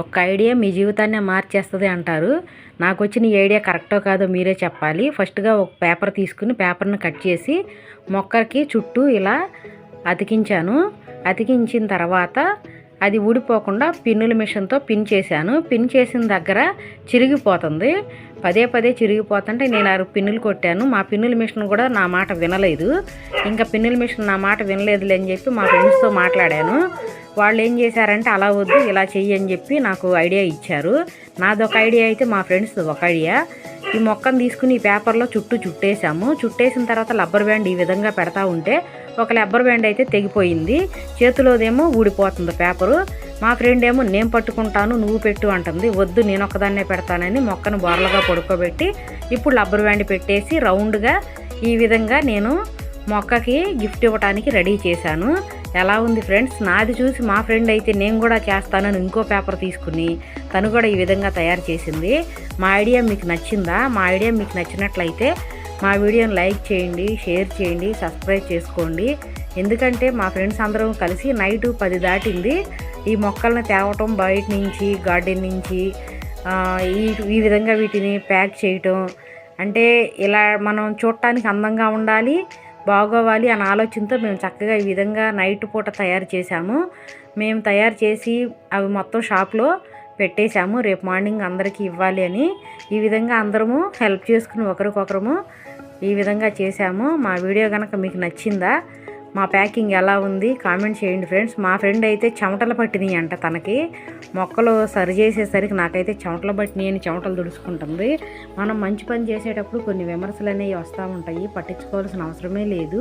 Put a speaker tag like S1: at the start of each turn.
S1: ఒక్క ఐడియా మీ జీవితాన్నే మార్చేస్తుంది అంటారు. నాకు వచ్చిన ఈ ఐడియా కరెక్టో కాదో మీరే చెప్పాలి. ఫస్ట్గా ఒక పేపర్ తీసుకుని పేపర్ని కట్ చేసి మొక్కకి చుట్టూ ఇలా అతికించాను. అతికించిన తర్వాత అది ఊడిపోకుండా పిన్నుల మిషన్తో పిన్ చేశాను. పిన్ చేసిన దగ్గర చిరిగిపోతుంది. పదే పదే చిరిగిపోతుంటే నేను 6 పిన్నులు కొట్టాను. మా పిన్నుల మిషన్ కూడా నా మాట వినలేదు. ఇంకా పిన్నుల మిషన్ నా మాట వినలేదులే అని చెప్పి మా ఫ్రెండ్స్తో మాట్లాడాను. వాళ్ళు ఏం చేశారంటే అలా వద్దు ఇలా చెయ్యి అని చెప్పి నాకు ఐడియా ఇచ్చారు. నాదొక ఐడియా అయితే మా ఫ్రెండ్స్ది ఒక ఐడియా. ఈ మొక్కను తీసుకుని ఈ పేపర్లో చుట్టేసాము. చుట్టేసిన తర్వాత రబ్బర్ బ్యాండ్ ఈ విధంగా పెడతా ఉంటే ఒక రబ్బర్ బ్యాండ్ అయితే తెగిపోయింది. చేతిలోదేమో ఊడిపోతుంది పేపరు. మా ఫ్రెండ్ ఏమో నేను పట్టుకుంటాను నువ్వు పెట్టు అంటుంది. వద్దు నేను ఒక్కదాన్నే పెడతానని మొక్కను బోర్లగా పడుకోబెట్టి ఇప్పుడు రబ్బర్ బ్యాండ్ పెట్టేసి రౌండ్గా ఈ విధంగా నేను మొక్కకి గిఫ్ట్ ఇవ్వడానికి రెడీ చేశాను. ఎలా ఉంది ఫ్రెండ్స్? నాది చూసి మా ఫ్రెండ్ అయితే నేను కూడా చేస్తానని ఇంకో పేపర్ తీసుకుని తను కూడా ఈ విధంగా తయారు చేసింది. మా ఐడియా మీకు నచ్చిందా? మా ఐడియా మీకు నచ్చినట్లయితే మా వీడియోని లైక్ చేయండి, షేర్ చేయండి, సబ్స్క్రైబ్ చేసుకోండి. ఎందుకంటే మా ఫ్రెండ్స్ అందరం కలిసి నైట్ 10 దాటింది ఈ మొక్కలను తేవటం బయట నుంచి గార్డెన్ నుంచి ఈ విధంగా వీటిని ప్యాక్ చేయటం. అంటే ఇలా మనం చూడటానికి అందంగా ఉండాలి, బాగోవాలి అనే ఆలోచనతో మేము చక్కగా ఈ విధంగా నైట్ పూట తయారు చేశాము. మేము తయారు చేసి అవి మొత్తం షాప్లో పెట్టేశాము. రేపు మార్నింగ్ అందరికీ ఇవ్వాలి అని ఈ విధంగా అందరము హెల్ప్ చేసుకుని ఒకరికొకరము ఈ విధంగా చేశాము. మా వీడియో కనుక మీకు నచ్చిందా? మా ప్యాకింగ్ ఎలా ఉంది కామెంట్ చేయండి ఫ్రెండ్స్. మా ఫ్రెండ్ అయితే చెమటలు పట్టినాయి అంట. తనకి మొక్కలు సరి చేసేసరికి నాకైతే చెమటలు పట్టినాయి అని చెమటలు దుడుచుకుంటుంది. మనం మంచి పని చేసేటప్పుడు కొన్ని విమర్శలు అనేవి వస్తూ ఉంటాయి, పట్టించుకోవాల్సిన అవసరమే లేదు.